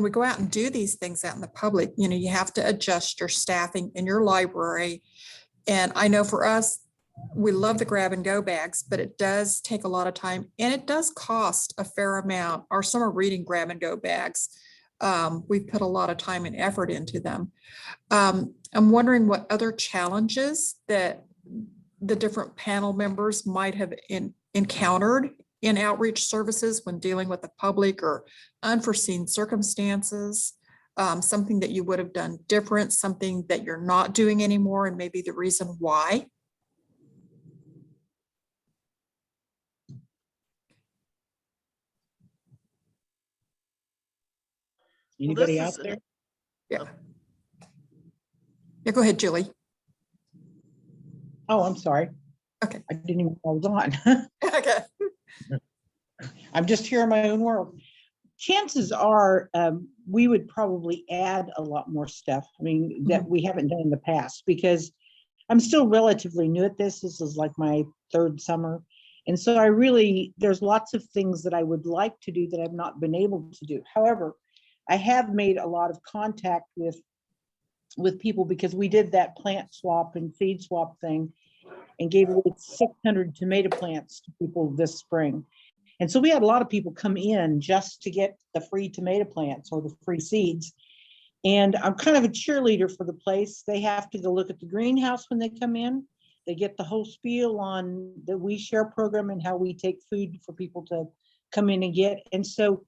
we go out and do these things out in the public, you have to adjust your staffing in your library. And I know for us, we love the grab and go bags, but it does take a lot of time and it does cost a fair amount. Our summer reading grab and go bags, we've put a lot of time and effort into them. I'm wondering what other challenges that the different panel members might have encountered in outreach services when dealing with the public or unforeseen circumstances, something that you would have done different, something that you're not doing anymore, and maybe the reason why.
Anybody out there?
Yeah. Yeah, go ahead, Julie.
Oh, I'm sorry.
Okay.
I didn't even know I was on.
Okay.
I'm just here in my own world. Chances are we would probably add a lot more stuff. I mean, that we haven't done in the past, because I'm still relatively new at this. This is like my third summer. And so there's lots of things that I would like to do that I've not been able to do. However, I have made a lot of contact with people, because we did that plant swap and seed swap thing and gave away 600 tomato plants to people this spring. And so we had a lot of people come in just to get the free tomato plants or the free seeds. And I'm kind of a cheerleader for the place. They have to go look at the greenhouse when they come in. They get the whole spiel on the We Share program and how we take food for people to come in and get. And so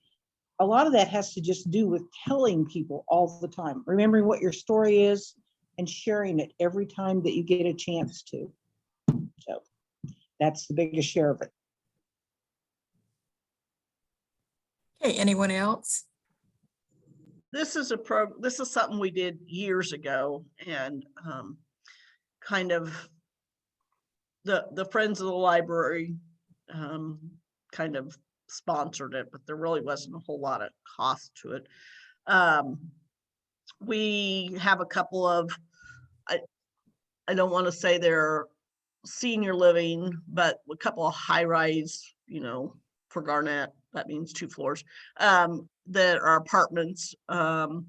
a lot of that has to just do with telling people all the time, remembering what your story is and sharing it every time that you get a chance to. So that's the biggest share of it.
Okay, anyone else?
This is something we did years ago, and kind of the Friends of the Library kind of sponsored it, but there really wasn't a whole lot of cost to it. We have a couple of, I don't want to say they're senior living, but a couple of high-rise, for Garnett, that means 2 floors, that are apartments, kind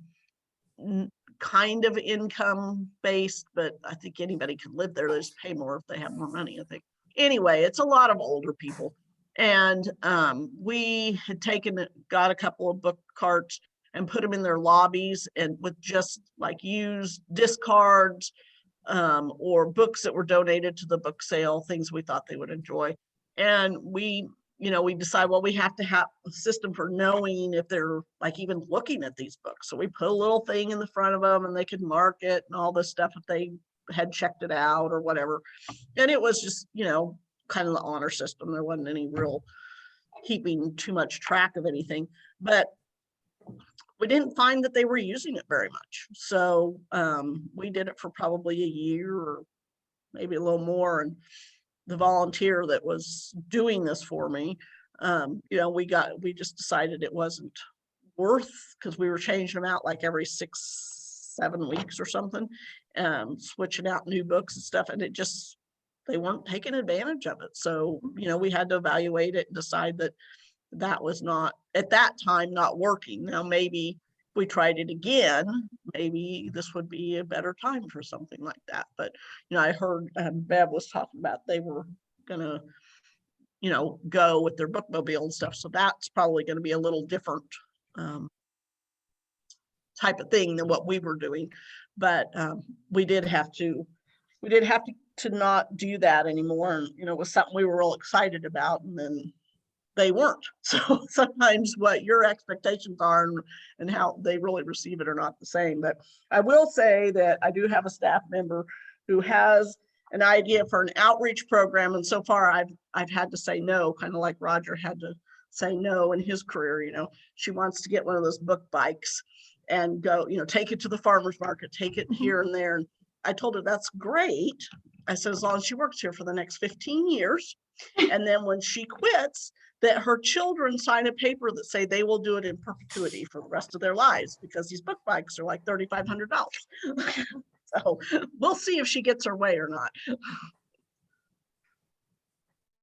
of income based, but I think anybody can live there. They just pay more if they have more money, I think. Anyway, it's a lot of older people. And we had got a couple of book carts and put them in their lobbies, and with just like used discards or books that were donated to the book sale, things we thought they would enjoy. And we decide, well, we have to have a system for knowing if they're like even looking at these books. So we put a little thing in the front of them and they could mark it and all this stuff if they had checked it out or whatever. And it was just, kind of the honor system. There wasn't any real keeping too much track of anything, but we didn't find that they were using it very much. So we did it for probably a year or maybe a little more. And the volunteer that was doing this for me, you know, we just decided it wasn't worth, because we were changing them out like every 6-7 weeks or something, switching out new books and stuff. And they weren't taking advantage of it. So, you know, we had to evaluate it and decide that that was not, at that time, not working. Now, maybe if we tried it again, maybe this would be a better time for something like that. But, you know, I heard Bev was talking about they were gonna, you know, go with their bookmobile and stuff. So that's probably going to be a little different type of thing than what we were doing. But we did have to not do that anymore. And, you know, it was something we were real excited about, and then they weren't. So sometimes what your expectations are and how they really receive it are not the same. But I will say that I do have a staff member who has an idea for an outreach program. And so far I've had to say no, kind of like Roger had to say no in his career. You know, she wants to get one of those book bikes and go, you know, take it to the farmer's market, take it here and there. And I told her that's great. I said, as long as she works here for the next 15 years. And then when she quits, that her children sign a paper that say they will do it in perpetuity for the rest of their lives, because these book bikes are like $3,500. So we'll see if she gets her way or not.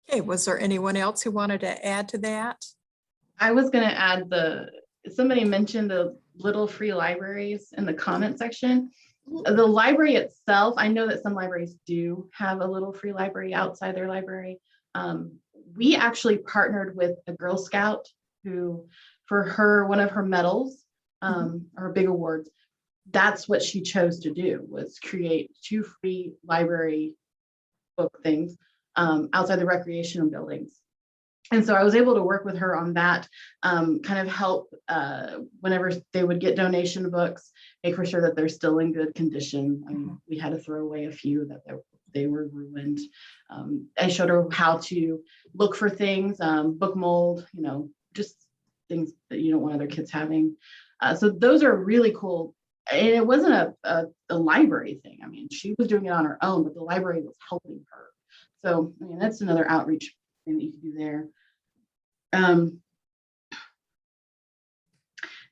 Okay, was there anyone else who wanted to add to that?
I was going to add somebody mentioned the little free libraries in the comment section. The library itself, I know that some libraries do have a little free library outside their library. We actually partnered with a Girl Scout who, for her, one of her medals, or big awards, that's what she chose to do, was create 2 free library book things outside the recreational buildings. And so I was able to work with her on that, kind of help whenever they would get donation books, make sure that they're still in good condition. I mean, we had to throw away a few that they were ruined. I showed her how to look for things, book mold, you know, just things that you don't want other kids having. So those are really cool. And it wasn't a library thing. I mean, she was doing it on her own, but the library was helping her. So, I mean, that's another outreach thing that you can do there.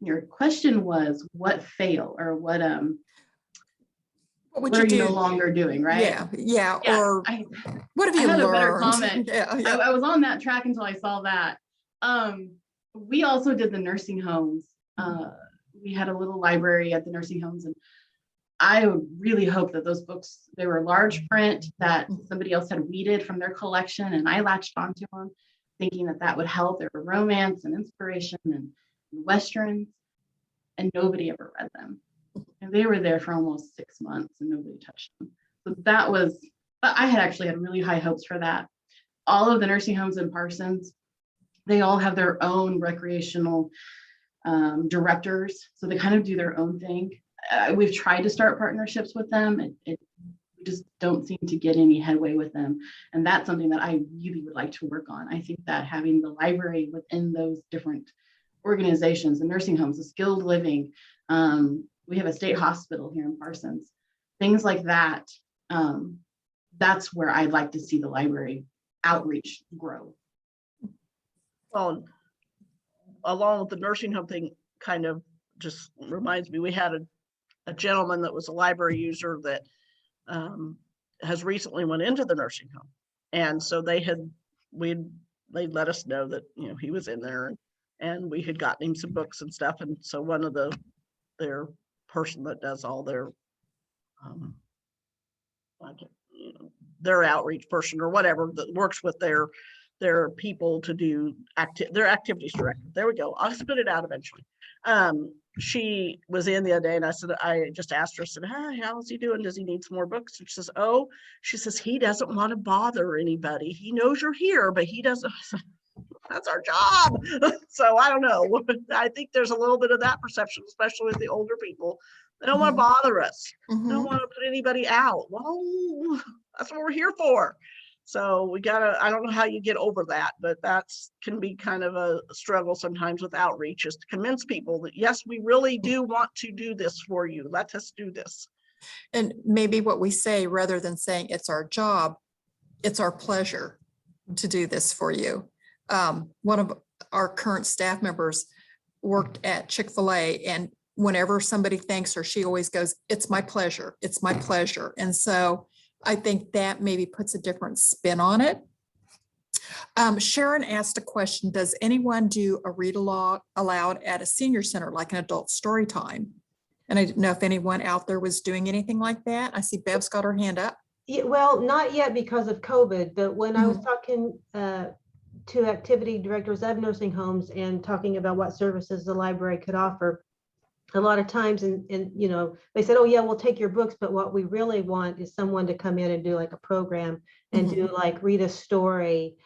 Your question was what fail, or what
What
are
you
you no
do?
longer doing, right?
Yeah. Or what have
I
you
had
learned?
a better comment.
Yeah.
I was on that track until I saw that. We also did the nursing homes. We had a little library at the nursing homes, and I would really hope that those books, they were large print that somebody else had weeded from their collection, and I latched onto them thinking that that would help. There were romance and inspiration and Westerns, and nobody ever read them. And they were there for almost 6 months and nobody touched them. So that was, I had actually had really high hopes for that. All of the nursing homes in Parsons, they all have their own recreational directors. So they kind of do their own thing. We've tried to start partnerships with them. We just don't seem to get any headway with them. And that's something that I really would like to work on. I think that having the library within those different organizations, the nursing homes, the skilled living, we have a state hospital here in Parsons, things like that. That's where I'd like to see the library outreach grow.
Well, along with the nursing home thing, kind of just reminds me, we had a gentleman that was a library user that has recently went into the nursing home. And so they let us know that, you know, he was in there, and we had gotten him some books and stuff. And so one of their person that does all their, their outreach person or whatever that works with their people to do their activities director. There we go. I'll spit it out eventually. She was in the other day, and I just asked her, I said, hi, how's he doing? Does he need some more books? And she says, he doesn't want to bother anybody. He knows you're here, but he doesn't. That's our job. So I don't know. I think there's a little bit of that perception, especially with the older people. They don't want to bother us. They don't want to put anybody out. Well, that's what we're here for. So we gotta, I don't know how you get over that, but that's can be kind of a struggle sometimes with outreach, is to convince people that, yes, we really do want to do this for you. Let us do this.
And maybe what we say, rather than saying it's our job, it's our pleasure to do this for you. One of our current staff members worked at Chick-fil-A, and whenever somebody thanks her, she always goes, it's my pleasure. It's my pleasure. And so I think that maybe puts a different spin on it. Sharon asked a question, does anyone do a read aloud at a senior center, like an adult story time? And I didn't know if anyone out there was doing anything like that. I see Bev's got her hand up.
Yeah, well, not yet because of COVID, but when I was talking to activity directors of nursing homes and talking about what services the library could offer, a lot of times, and you know, they said, oh yeah, we'll take your books, but what we really want is someone to come in and do like a program and do like read a story,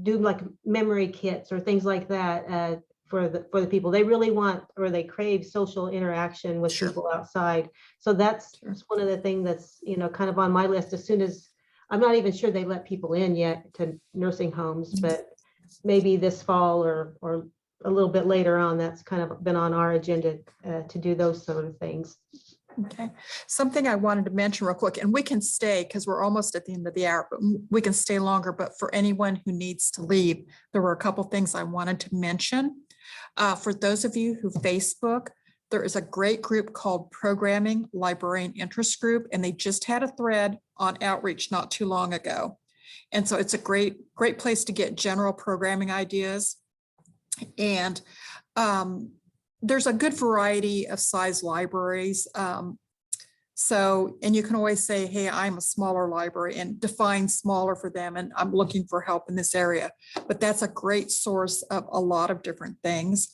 do like memory kits or things like that for the people. They really want, or they crave, social interaction with people outside. So that's one of the things that's, you know, kind of on my list. As soon as, I'm not even sure they let people in yet to nursing homes, but maybe this fall or a little bit later on, that's kind of been on our agenda to do those sort of things.
Okay. Something I wanted to mention real quick, and we can stay because we're almost at the end of the hour, but we can stay longer. But for anyone who needs to leave, there were a couple things I wanted to mention. For those of you who Facebook, there is a great group called Programming Librarian Interest Group, and they just had a thread on outreach not too long ago. And so it's a great place to get general programming ideas. And there's a good variety of size libraries. So, and you can always say, hey, I'm a smaller library, and define smaller for them. And I'm looking for help in this area, but that's a great source of a lot of different things.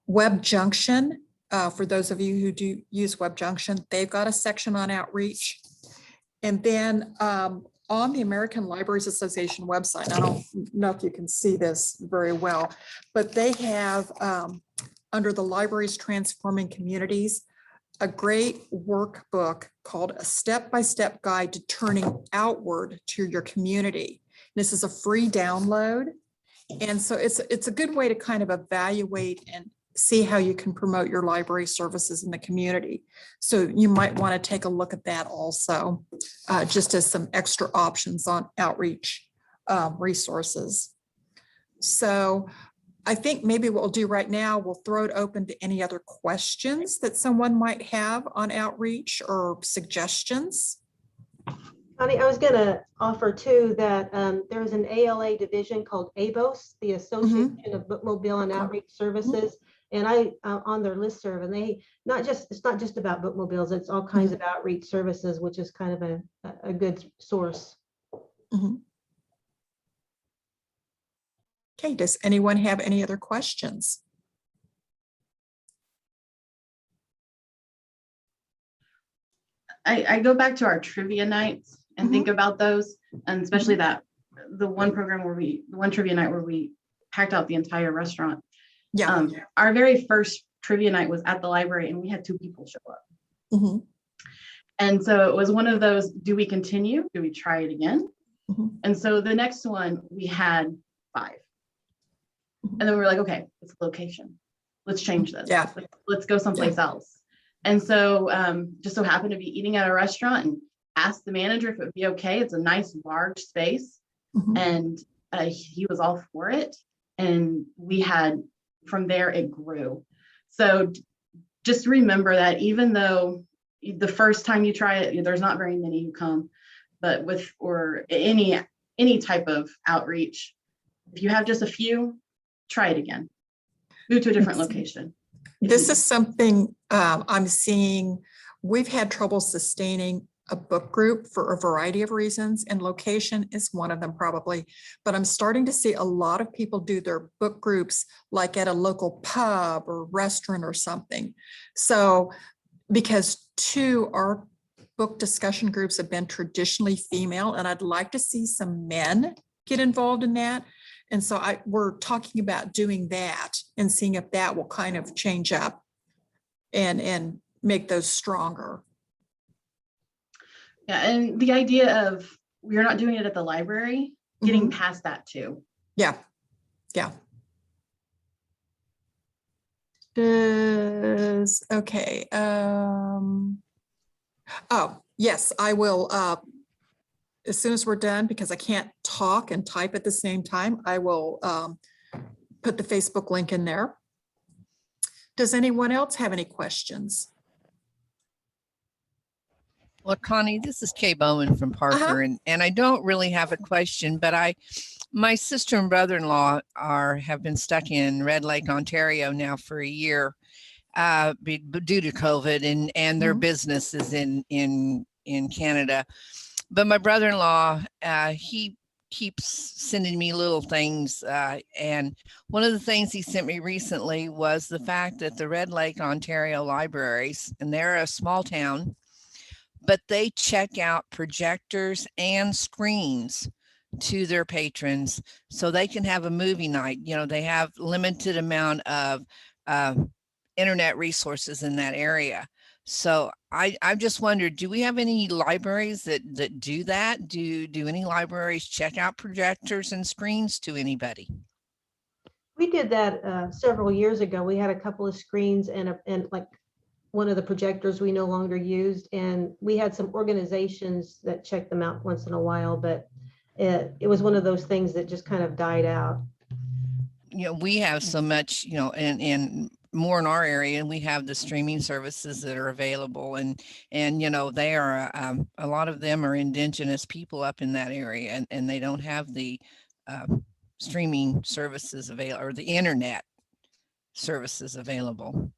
Web Junction, for those of you who do use Web Junction, they've got a section on outreach. And then on the American Libraries Association website, I don't know if you can see this very well, but they have under the Libraries Transforming Communities, a great workbook called A Step-by-Step Guide to Turning Outward to Your Community. This is a free download. And so it's a good way to kind of evaluate and see how you can promote your library services in the community. So you might want to take a look at that also, just as some extra options on outreach resources. So I think maybe what we'll do right now, we'll throw it open to any other questions that someone might have on outreach or suggestions.
Connie, I was going to offer too that there's an ALA division called ABOS, the Association of Bookmobile and Outreach Services. And I on their listserv, and they it's not just about bookmobiles, it's all kinds of outreach services, which is kind of a good source.
Okay, does anyone have any other questions?
I go back to our trivia nights and think about those, and especially the one trivia night where we packed out the entire restaurant. Yeah. Our very first trivia night was at the library, and we had 2 people show up. And so it was one of those, do we continue? Do we try it again? And so the next one we had 5. And then we were like, okay, it's a location. Let's change this. Yeah. Let's go someplace else. And so just so happened to be eating at a restaurant and asked the manager if it would be okay. It's a nice large space. And he was all for it. And we had, from there, it grew. So just remember that even though the first time you try it, there's not very many who come, but or any type of outreach, if you have just a few, try it again. Move to a different location.
This is something I'm seeing. We've had trouble sustaining a book group for a variety of reasons, and location is one of them probably, but I'm starting to see a lot of people do their book groups like at a local pub or restaurant or something. So because our book discussion groups have been traditionally female, and I'd like to see some men get involved in that. And so we're talking about doing that and seeing if that will kind of change up and make those stronger.
Yeah, and the idea of we are not doing it at the library, getting
Mhm.
past that too.
Yeah, yeah. Okay. Oh, yes, I will, as soon as we're done, because I can't talk and type at the same time, I will put the Facebook link in there. Does anyone else have any questions?
Well, Connie, this is Kay Bowman from Parker, and I don't really have a question, but my sister and brother-in-law have been stuck in Red Lake, Ontario now for a year due to COVID, and their
Mhm.
business is in Canada. But my brother-in-law, he keeps sending me little things, and one of the things he sent me recently was the fact that the Red Lake, Ontario libraries, and they're a small town, but they check out projectors and screens to their patrons so they can have a movie night. You know, they have limited amount of internet resources in that area. So I've just wondered, do we have any libraries that do that? Do any libraries check out projectors and screens to anybody?
We did that several years ago. We had a couple of screens and like one of the projectors we no longer used, and we had some organizations that checked them out once in a while, but it was one of those things that just kind of died out.
You know, we have so much, you know, and more in our area, and we have the streaming services that are available, and you know, they are a lot of them are indigenous people up in that area, and they don't have the streaming services available or the internet services available.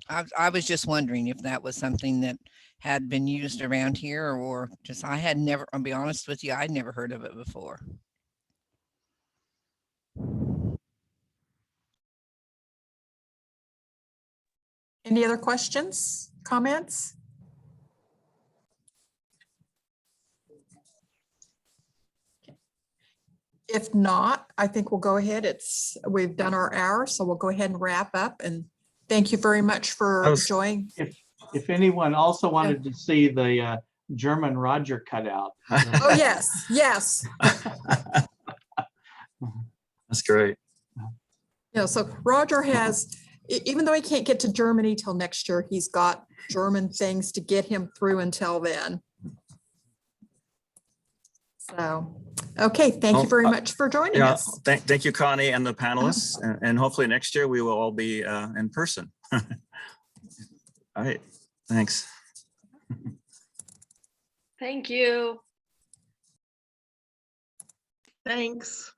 I was just wondering if that was something that had been used around here, or just I had never, I'll be honest with you, I'd never heard of it before.
Any other questions, comments? If not, I think we'll go ahead. We've done our hour, so we'll go ahead and wrap up, and thank you very much for joining.
If anyone also wanted to see the German Roger cutout.
Oh, yes, yes.
That's great.
Yeah, so Roger has, even though he can't get to Germany till next year, he's got German things to get him through until then. So, okay, thank you very much for joining us.
Thank you, Connie, and the panelists, and hopefully next year we will all be in person. All right, thanks.
Thank you.
Thanks.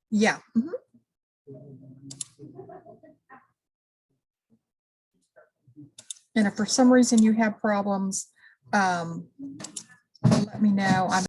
Yeah. Mhm. And if for some reason you have problems, let me know. I'm